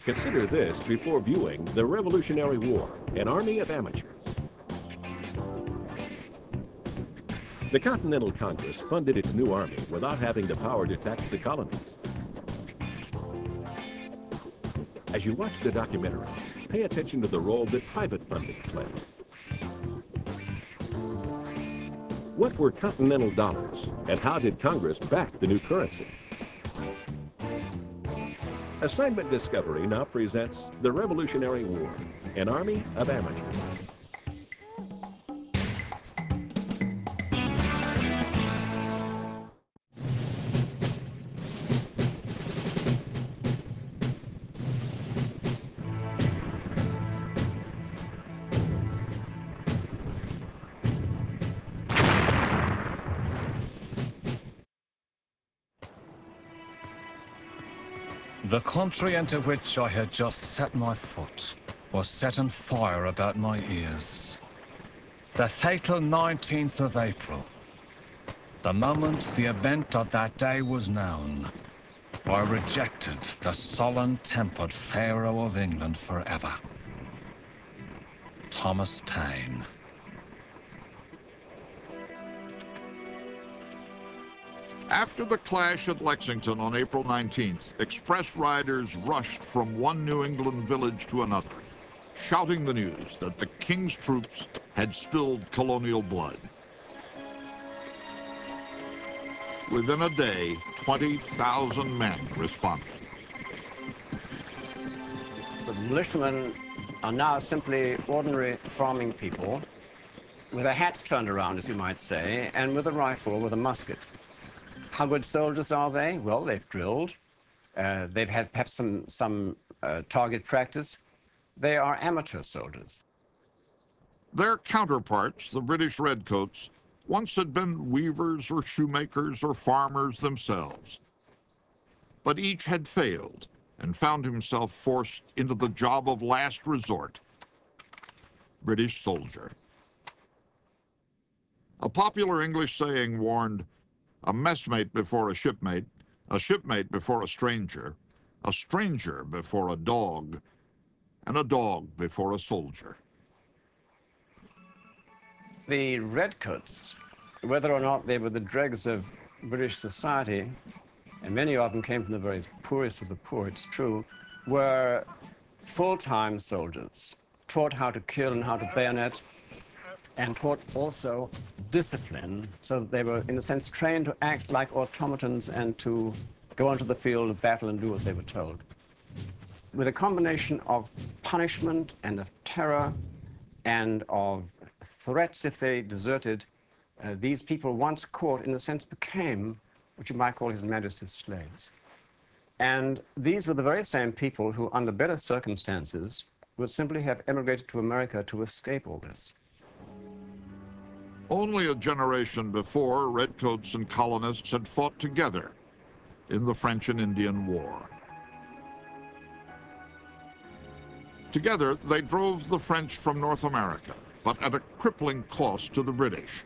Consider this before viewing the Revolutionary War, an army of amateurs. The Continental Congress funded its new army without having the power to tax the colonies. As you watch the documentary, pay attention to the role that private funding played. What were Continental dollars, and how did Congress back the new currency? Assignment Discovery now presents the Revolutionary War, an army of amateurs. The country into which I had just set my foot was set on fire about my ears. The fatal 19th of April. The moment the event of that day was known, I rejected the sullen-tempered Pharaoh of England forever. Thomas Paine. After the clash at Lexington on April 19th, express riders rushed from one New England village to another, shouting the news that the King's troops had spilled colonial blood. Within a day, 20,000 men responded. The militiamen are now simply ordinary farming people with their hats turned around, as you might say, and with a rifle, with a musket. How good soldiers are they? Well, they've drilled. They've had perhaps some target practice. They are amateur soldiers. Their counterparts, the British Redcoats, once had been weavers or shoemakers or farmers themselves. But each had failed and found himself forced into the job of last resort, British soldier. A popular English saying warned, "A messmate before a shipmate before a stranger before a dog, and a dog before a soldier." The Redcoats, whether or not they were the dregs of British society, and many of them came from the very poorest of the poor, it's true, were full-time soldiers, taught how to kill and how to bayonet, and taught also discipline, so that they were, in a sense, trained to act like automatons and to go onto the field of battle and do what they were told. With a combination of punishment and of terror and of threats if they deserted, these people, once caught, in a sense, became what you might call His Majesty's slaves. And these were the very same people who, under better circumstances, would simply have emigrated to America to escape all this. Only a generation before, Redcoats and colonists had fought together in the French and Indian War. Together, they drove the French from North America, but at a crippling cost to the British.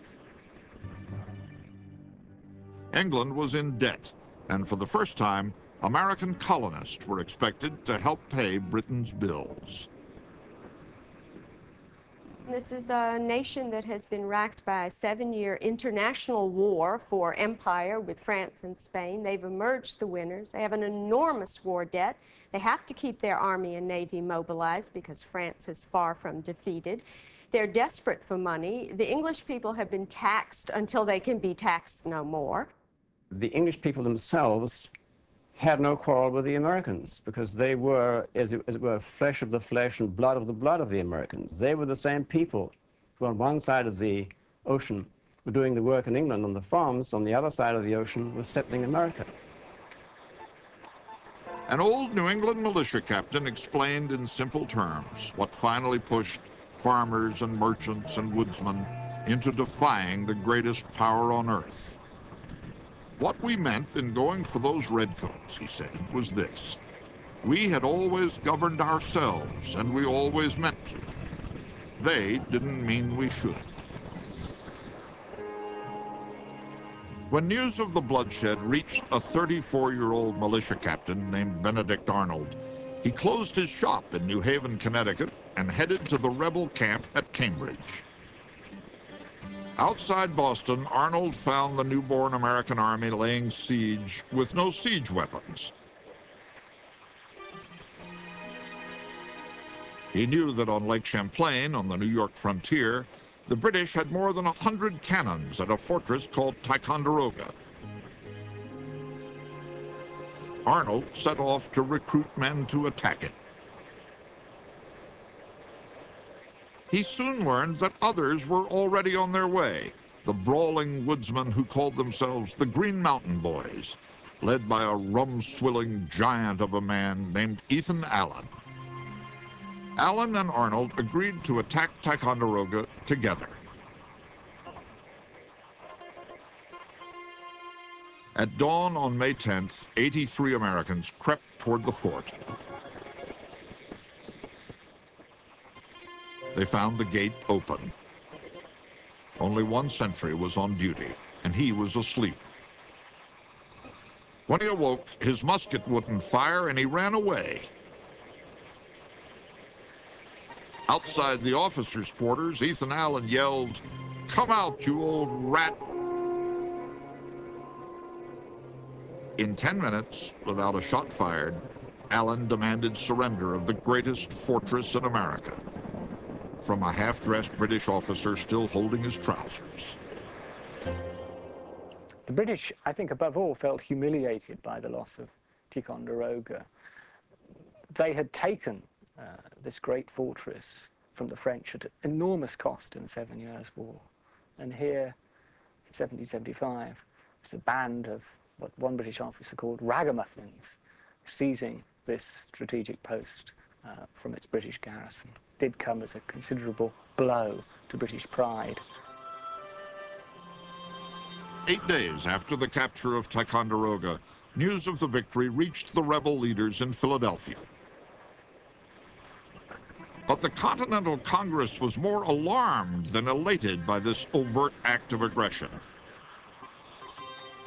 England was in debt, and for the first time, American colonists were expected to help pay Britain's bills. This is a nation that has been racked by a 7-year international war for empire with France and Spain. They've emerged the winners. They have an enormous war debt. They have to keep their army and navy mobilized because France is far from defeated. They're desperate for money. The English people have been taxed until they can be taxed no more. The English people themselves had no quarrel with the Americans because they were, as it were, flesh of the flesh and blood of the blood of the Americans. They were the same people who on one side of the ocean were doing the work in England on the farms, on the other side of the ocean were settling America. An old New England militia captain explained in simple terms what finally pushed farmers and merchants and woodsmen into defying the greatest power on earth. What we meant in going for those redcoats, he said, was this. We had always governed ourselves, and we always meant to. They didn't mean we should. When news of the bloodshed reached a 34-year-old militia captain named Benedict Arnold, He closed his shop in New Haven, Connecticut, and headed to the rebel camp at Cambridge. Outside Boston, Arnold found the newborn American army laying siege with no siege weapons. He knew that on Lake Champlain, on the New York frontier, the British had more than 100 cannons at a fortress called Ticonderoga. Arnold set off to recruit men to attack it. He soon learned that others were already on their way, the brawling woodsmen who called themselves the Green Mountain Boys, led by a rum-swilling giant of a man named Ethan Allen. Allen and Arnold agreed to attack Ticonderoga together. At dawn on May 10th, 83 Americans crept toward the fort. They found the gate open. Only one sentry was on duty, and he was asleep. When he awoke, his musket wouldn't fire, and he ran away. Outside the officers' quarters, Ethan Allen yelled, "Come out, you old rat!" In 10 minutes, without a shot fired, Allen demanded surrender of the greatest fortress in America, from a half-dressed British officer still holding his trousers. The British, I think, above all, felt humiliated by the loss of Ticonderoga. They had taken this great fortress from the French at enormous cost in the 7 Years' War. And here, in 1775, was a band of what one British officer called ragamuffins seizing this strategic post from its British garrison. It did come as a considerable blow to British pride. 8 days after the capture of Ticonderoga, news of the victory reached the rebel leaders in Philadelphia. But the Continental Congress was more alarmed than elated by this overt act of aggression.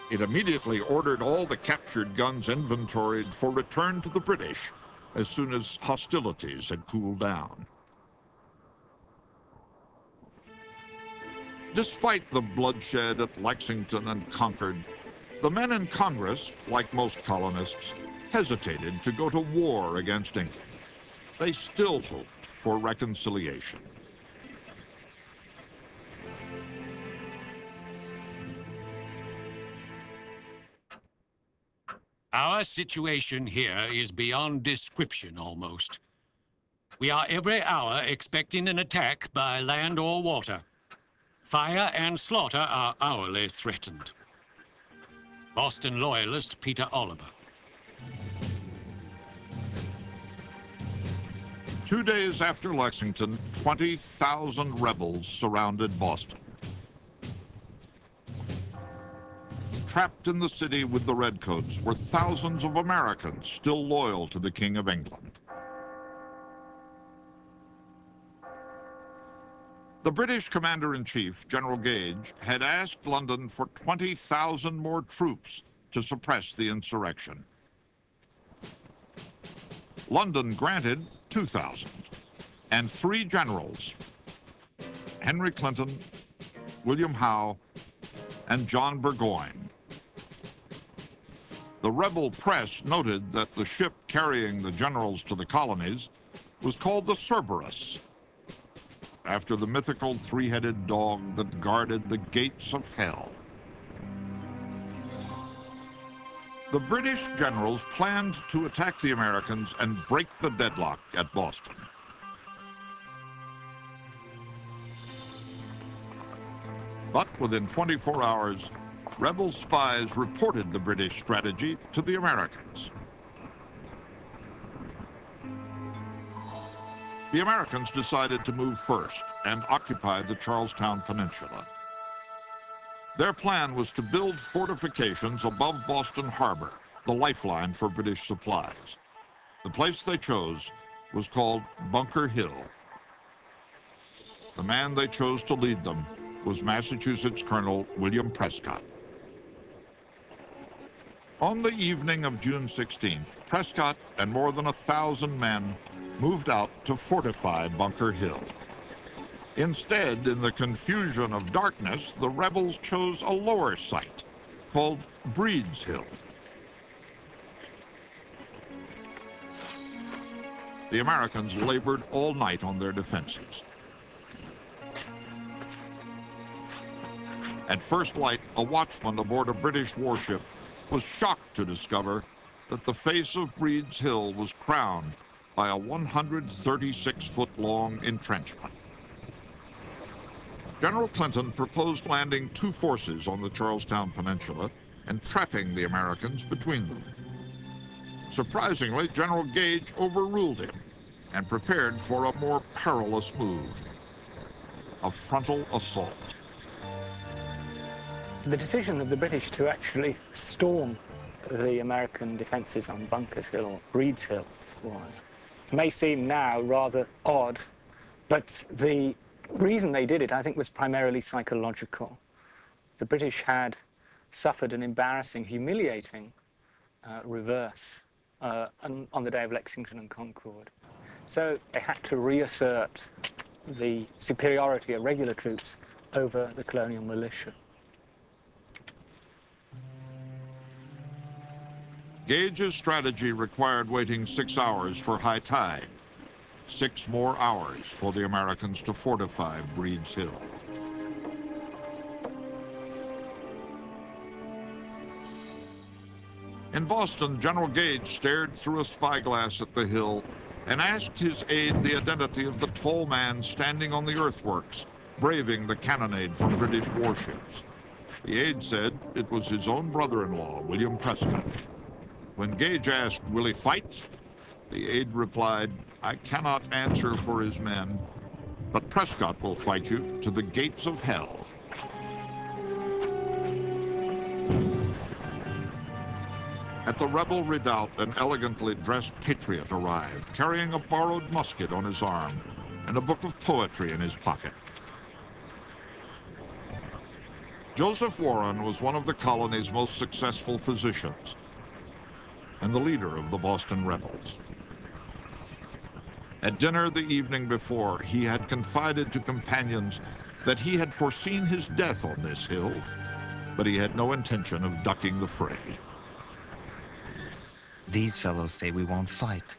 It immediately ordered all the captured guns inventoried for return to the British as soon as hostilities had cooled down. Despite the bloodshed at Lexington and Concord, the men in Congress, like most colonists, hesitated to go to war against England. They still hoped for reconciliation. Our situation here is beyond description almost. We are every hour expecting an attack by land or water. Fire and slaughter are hourly threatened. Boston loyalist Peter Oliver. 2 days after Lexington, 20,000 rebels surrounded Boston. Trapped in the city with the Redcoats were thousands of Americans still loyal to the King of England. The British Commander-in-Chief, General Gage, had asked London for 20,000 more troops to suppress the insurrection. London granted 2,000, and 3 generals, Henry Clinton, William Howe, and John Burgoyne. The rebel press noted that the ship carrying the generals to the colonies was called the Cerberus, after the mythical 3-headed dog that guarded the gates of hell. The British generals planned to attack the Americans and break the deadlock at Boston. But within 24 hours, rebel spies reported the British strategy to the Americans. The Americans decided to move first and occupy the Charlestown Peninsula. Their plan was to build fortifications above Boston Harbor, the lifeline for British supplies. The place they chose was called Bunker Hill. The man they chose to lead them was Massachusetts Colonel William Prescott. On the evening of June 16th, Prescott and more than 1,000 men moved out to fortify Bunker Hill. Instead, in the confusion of darkness, the rebels chose a lower site called Breed's Hill. The Americans labored all night on their defenses. At first light, a watchman aboard a British warship was shocked to discover that the face of Breed's Hill was crowned by a 136-foot-long entrenchment. General Clinton proposed landing 2 forces on the Charlestown Peninsula and trapping the Americans between them. Surprisingly, General Gage overruled him and prepared for a more perilous move, a frontal assault. The decision of the British to actually storm the American defences on Bunker's Hill, or Breed's Hill as it was, may seem now rather odd, but the reason they did it, I think, was primarily psychological. The British had suffered an embarrassing, humiliating reverse on the day of Lexington and Concord. So they had to reassert the superiority of regular troops over the colonial militia. Gage's strategy required waiting 6 hours for high tide, 6 more hours for the Americans to fortify Breed's Hill. In Boston, General Gage stared through a spyglass at the hill and asked his aide the identity of the tall man standing on the earthworks, braving the cannonade from British warships. The aide said it was his own brother-in-law, William Prescott. When Gage asked, "Will he fight?" the aide replied, "I cannot answer for his men, but Prescott will fight you to the gates of hell." At the rebel redoubt, an elegantly dressed patriot arrived, carrying a borrowed musket on his arm and a book of poetry in his pocket. Joseph Warren was one of the colony's most successful physicians and the leader of the Boston rebels. At dinner the evening before, he had confided to companions that he had foreseen his death on this hill, but he had no intention of ducking the fray. These fellows say we won't fight.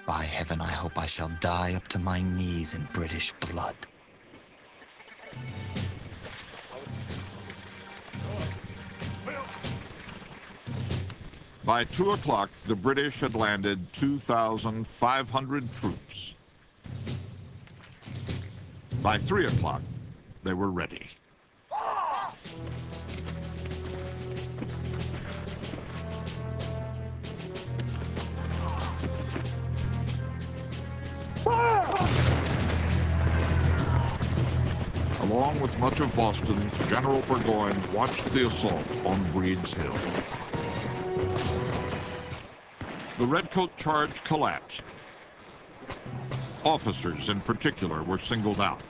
By heaven, I hope I shall die up to my knees in British blood. By 2 o'clock, the British had landed 2,500 troops. By 3 o'clock, they were ready. Along with much of Boston, General Burgoyne watched the assault on Breed's Hill. The Redcoat charge collapsed. Officers, in particular, were singled out.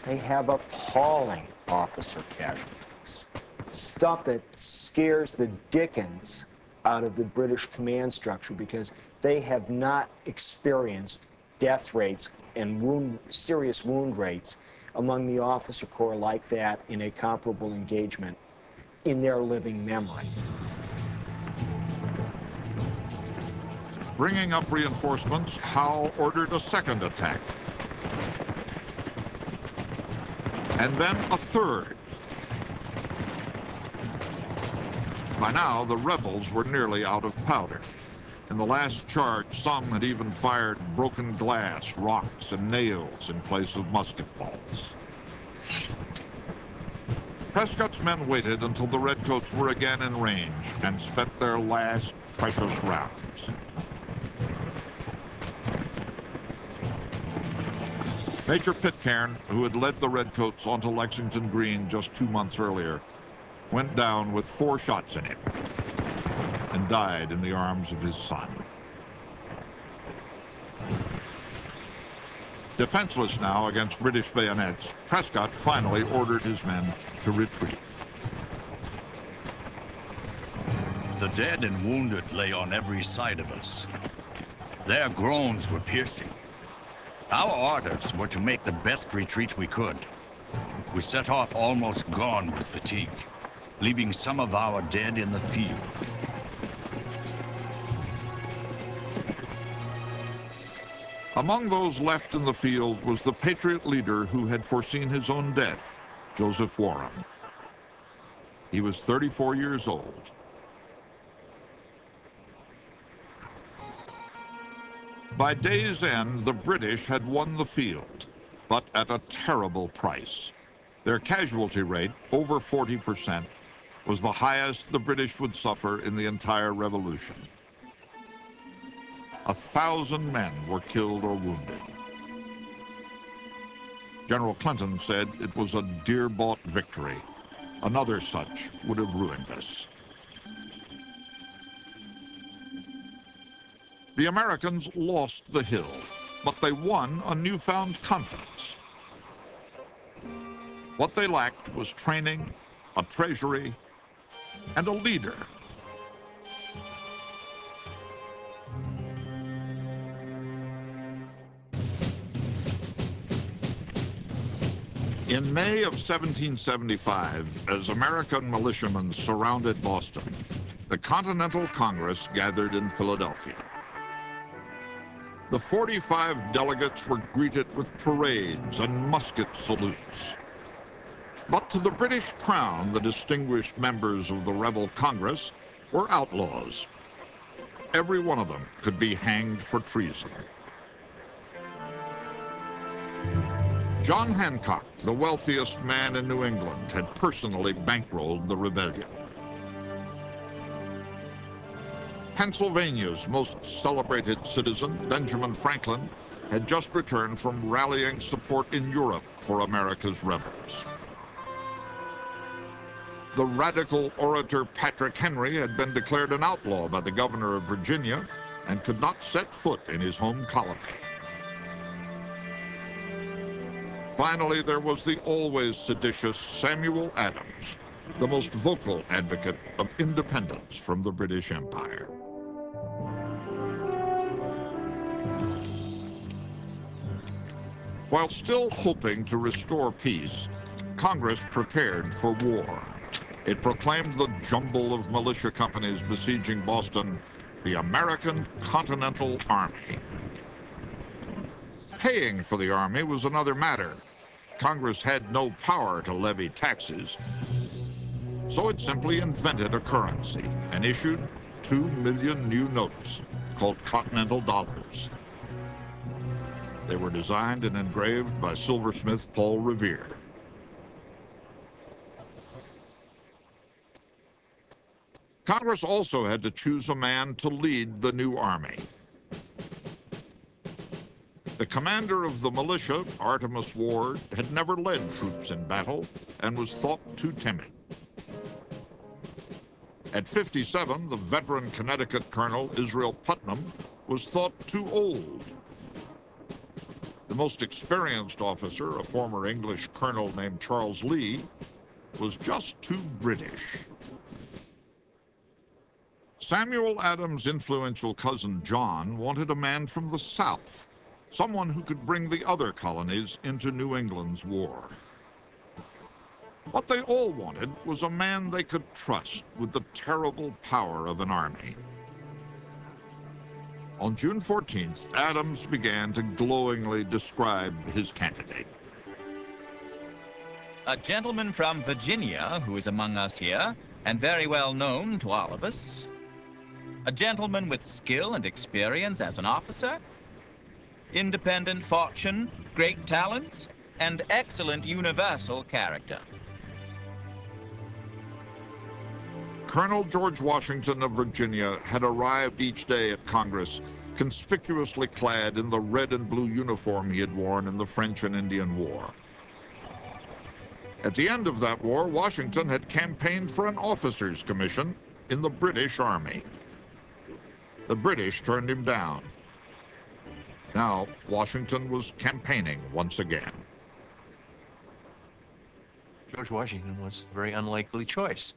They have appalling officer casualties. Stuff that scares the dickens out of the British command structure because they have not experienced death rates and serious wound rates among the officer corps like that in a comparable engagement in their living memory. Bringing up reinforcements, Howe ordered a second attack. And then a third. By now, the rebels were nearly out of powder. In the last charge, some had even fired broken glass, rocks, and nails in place of musket balls. Prescott's men waited until the Redcoats were again in range and spent their last precious rounds. Major Pitcairn, who had led the Redcoats onto Lexington Green just 2 months earlier, went down with 4 shots in him and died in the arms of his son. Defenseless now against British bayonets, Prescott finally ordered his men to retreat. The dead and wounded lay on every side of us. Their groans were piercing. Our orders were to make the best retreat we could. We set off almost gone with fatigue, leaving some of our dead in the field. Among those left in the field was the Patriot leader who had foreseen his own death, Joseph Warren. He was 34 years old. By day's end, the British had won the field, but at a terrible price. Their casualty rate, over 40%, was the highest the British would suffer in the entire revolution. 1,000 men were killed or wounded. General Clinton said it was a dear-bought victory. Another such would have ruined us. The Americans lost the hill, but they won a newfound confidence. What they lacked was training, a treasury, and a leader. In May of 1775, as American militiamen surrounded Boston, the Continental Congress gathered in Philadelphia. The 45 delegates were greeted with parades and musket salutes. But to the British Crown, the distinguished members of the rebel Congress were outlaws. Every one of them could be hanged for treason. John Hancock, the wealthiest man in New England, had personally bankrolled the rebellion. Pennsylvania's most celebrated citizen, Benjamin Franklin, had just returned from rallying support in Europe for America's rebels. The radical orator Patrick Henry had been declared an outlaw by the governor of Virginia and could not set foot in his home colony. Finally, there was the always seditious Samuel Adams, the most vocal advocate of independence from the British Empire. While still hoping to restore peace, Congress prepared for war. It proclaimed the jumble of militia companies besieging Boston the American Continental Army. Paying for the army was another matter. Congress had no power to levy taxes, so it simply invented a currency and issued 2 million new notes called Continental dollars. They were designed and engraved by silversmith Paul Revere. Congress also had to choose a man to lead the new army. The commander of the militia, Artemus Ward, had never led troops in battle and was thought too timid. At 57, the veteran Connecticut Colonel Israel Putnam was thought too old. The most experienced officer, a former English colonel named Charles Lee, was just too British. Samuel Adams' influential cousin John wanted a man from the South, someone who could bring the other colonies into New England's war. What they all wanted was a man they could trust with the terrible power of an army. On June 14th, Adams began to glowingly describe his candidate. A gentleman from Virginia who is among us here, and very well known to all of us. A gentleman with skill and experience as an officer, independent fortune, great talents, and excellent universal character. Colonel George Washington of Virginia had arrived each day at Congress, conspicuously clad in the red and blue uniform he had worn in the French and Indian War. At the end of that war, Washington had campaigned for an officer's commission in the British Army. The British turned him down. Now, Washington was campaigning once again. George Washington was a very unlikely choice.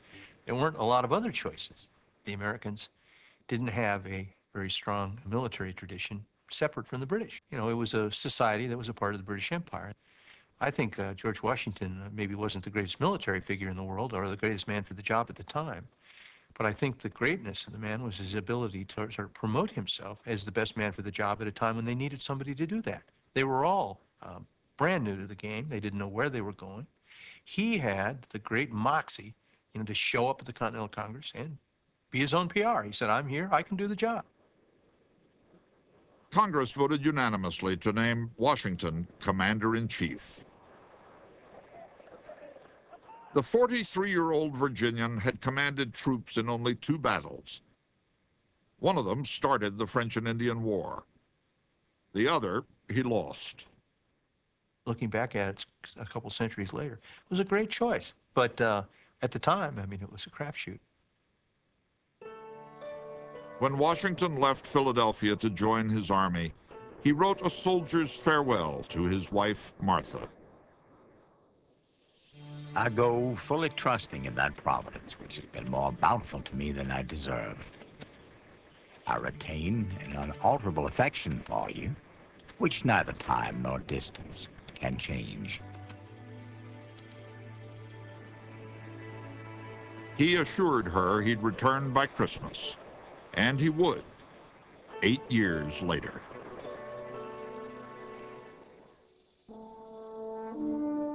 There weren't a lot of other choices. The Americans didn't have a very strong military tradition separate from the British. You know, it was a society that was a part of the British Empire. I think George Washington maybe wasn't the greatest military figure in the world or the greatest man for the job at the time. But I think the greatness of the man was his ability to sort of promote himself as the best man for the job at a time when they needed somebody to do that. They were all brand new to the game. They didn't know where they were going. He had the great moxie, you know, to show up at the Continental Congress and be his own PR. He said, I'm here, I can do the job. Congress voted unanimously to name Washington Commander-in-Chief. The 43-year-old Virginian had commanded troops in only 2 battles. One of them started the French and Indian War. The other, he lost. Looking back at it a couple centuries later, it was a great choice. But at the time, I mean, it was a crapshoot. When Washington left Philadelphia to join his army, he wrote a soldier's farewell to his wife, Martha. I go fully trusting in that providence, which has been more bountiful to me than I deserve. I retain an unalterable affection for you, which neither time nor distance can change. He assured her he'd return by Christmas, and he would, 8 years later.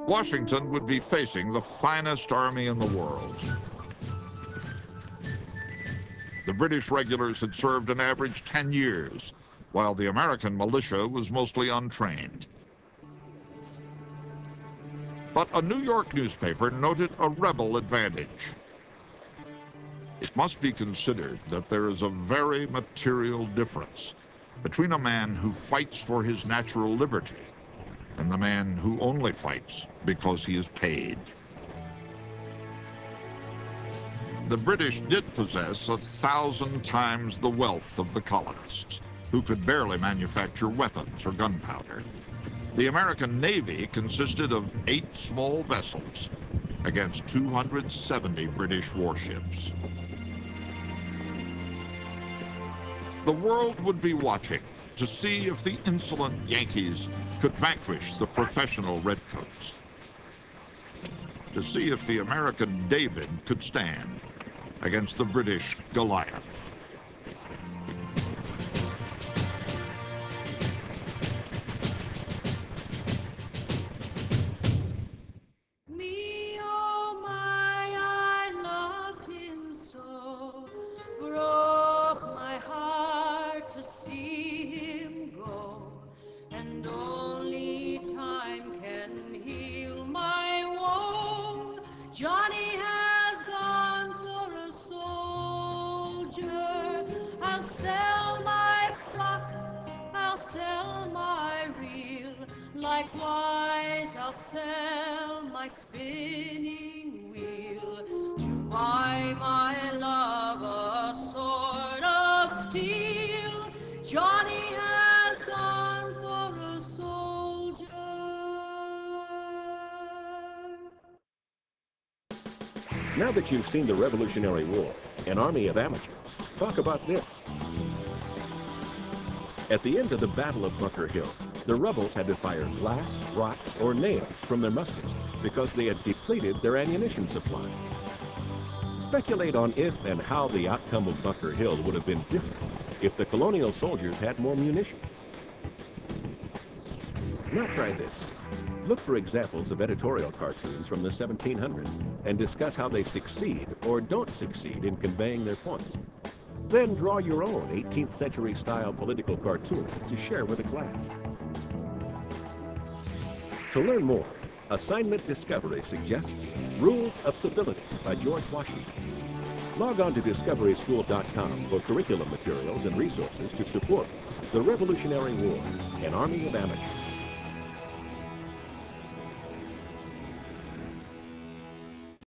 Washington would be facing the finest army in the world. The British regulars had served an average 10 years, while the American militia was mostly untrained. But a New York newspaper noted a rebel advantage. It must be considered that there is a very material difference between a man who fights for his natural liberty and the man who only fights because he is paid. The British did possess 1,000 times the wealth of the colonists, who could barely manufacture weapons or gunpowder. The American Navy consisted of 8 small vessels against 270 British warships. The world would be watching to see if the insolent Yankees could vanquish the professional Redcoats, to see if the American David could stand against the British Goliath. Johnny has gone for a soldier. I'll sell my clock, I'll sell my reel. Likewise, I'll sell my spinning wheel to buy my love a sword of steel. Johnny has gone for a soldier. Now that you've seen the Revolutionary War, an army of amateurs, talk about this. At the end of the Battle of Bunker Hill, the rebels had to fire glass, rocks, or nails from their muskets because they had depleted their ammunition supply. Speculate on if and how the outcome of Bunker Hill would have been different if the colonial soldiers had more munitions. Now try this. Look for examples of editorial cartoons from the 1700s and discuss how they succeed or don't succeed in conveying their points. Then draw your own 18th century style political cartoon to share with the class. To learn more, Assignment Discovery suggests Rules of Civility by George Washington. Log on to discoveryschool.com for curriculum materials and resources to support the Revolutionary War, an army of amateurs.